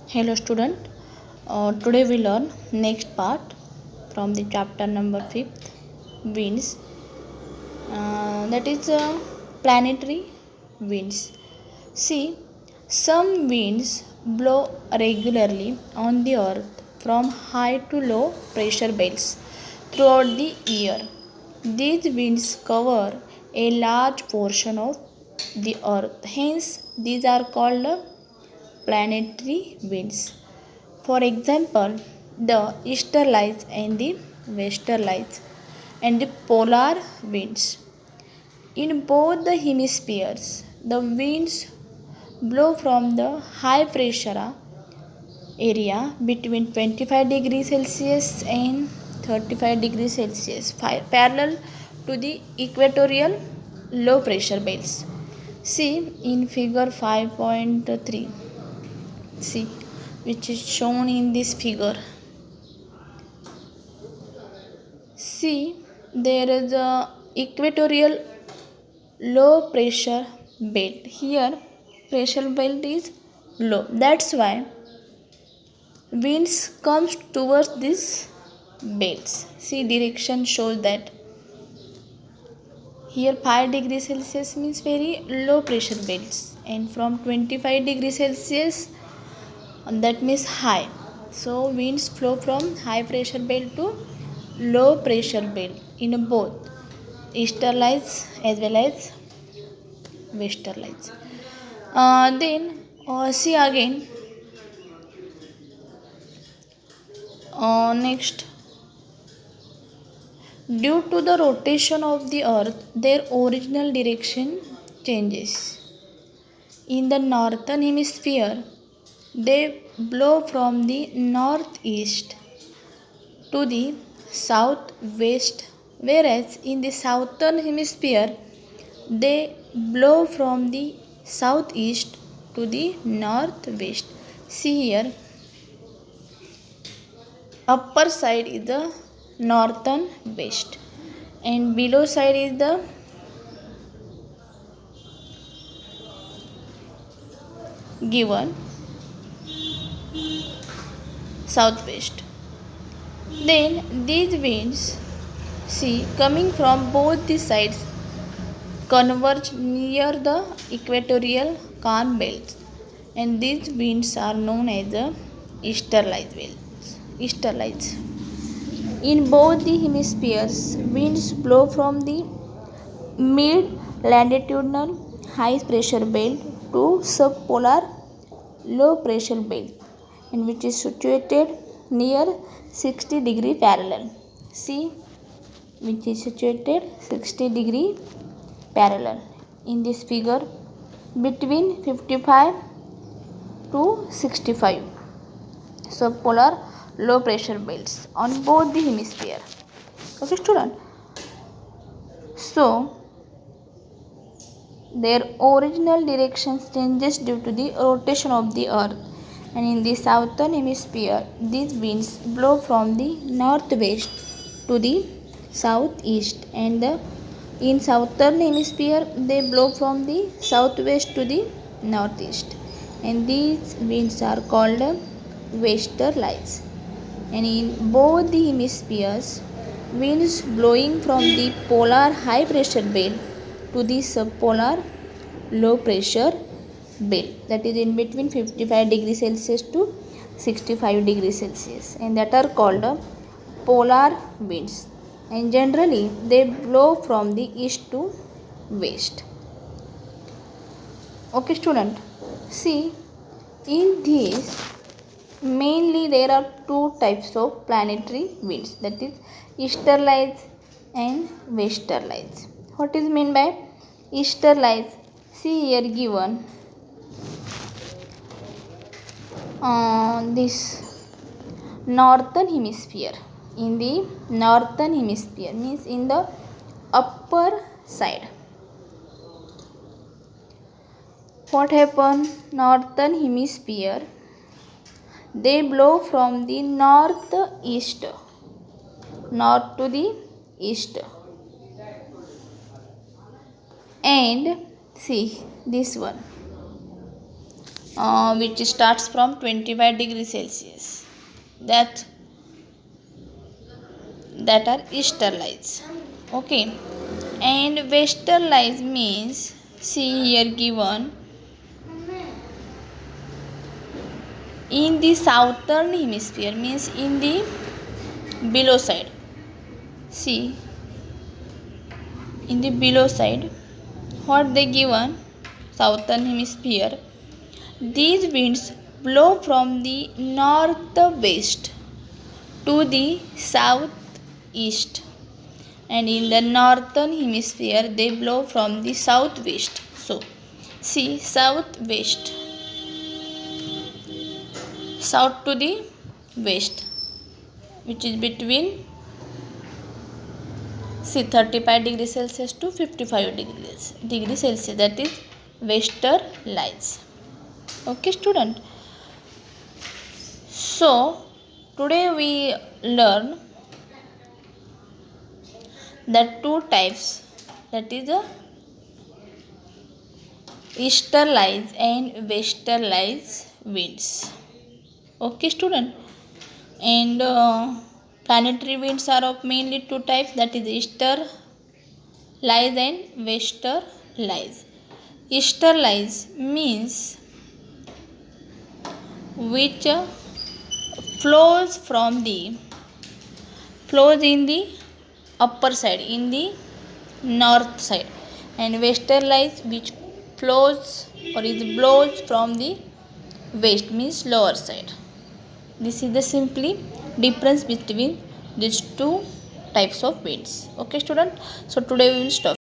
Hello student. Today we learn next part from the chapter number 5th, winds. That is planetary winds. See, some winds blow regularly on the earth from high to low pressure belts throughout the year. These winds cover a large portion of the earth. Hence, these are called planetary winds. For example, the easterlights and the westerlights and the polar winds. In both the hemispheres, the winds blow from the high pressure area between 25 degrees Celsius and 35 degrees Celsius, parallel to the equatorial low pressure belts. See in figure 5.3. See, which is shown in this figure. See, there is a equatorial low pressure belt. Here pressure belt is low. That's why winds comes towards this belts. See, direction shows that here 5 degrees Celsius means very low pressure belts, and from 25 degrees Celsius that means high. So winds flow from high pressure belt to low pressure belt in both easterlights as well as westerlights. Then see again. Next, due to the rotation of the earth, their original direction changes. In the northern hemisphere, they blow from the northeast to the southwest, whereas in the southern hemisphere they blow from the southeast to the northwest. See here, upper side is the northern west and below side is the given southwest. Then these winds, see, coming from both the sides converge near the equatorial calm belts, and these winds are known as the easterlights. In both the hemispheres, winds blow from the mid latitudinal high pressure belt to subpolar low pressure belt, and which is situated near 60 degree parallel. See, which is situated 60 degree parallel in this figure between 55 to 65 subpolar low pressure belts on both the hemisphere. Okay student, so their original direction changes due to the rotation of the earth, and in the southern hemisphere these winds blow from the northwest to the southeast, and in southern hemisphere they blow from the southwest to the northeast, and these winds are called westerlights. And in both the hemispheres, winds blowing from the polar high pressure belt to the subpolar low pressure belt, that is in between 55 degrees Celsius to 65 degrees Celsius, and that are called polar winds, and generally they blow from the east to west. Okay student, see, in this mainly there are two types of planetary winds, that is easterlights and westerlights. What is meant by easterlights? See here given this northern hemisphere. In the northern hemisphere means in the upper side, what happen? Northern hemisphere they blow from the northeast, north to the east, and see this one, which starts from 25 degrees Celsius. That are easterlies. Okay, and westerlies means, see here given, in the southern hemisphere, means in the below side. See, in the below side, what they given, southern hemisphere, these winds blow from the northwest to the southeast, and in the northern hemisphere they blow from the southwest. So see, southwest, south to the west, which is between, see, 35 degrees Celsius to 55 degrees Celsius, that is westerlies. Okay student, so today we learn the two types, that is easterlies and westerlies winds. Okay student, and planetary winds are of mainly two types, that is easterlies and westerlies. Easterlies means which flows in the upper side, in the north side, and westerlies which flows or is blows from the west, means lower side. This is the simply difference between these two types of winds. Okay student, so today we will stop.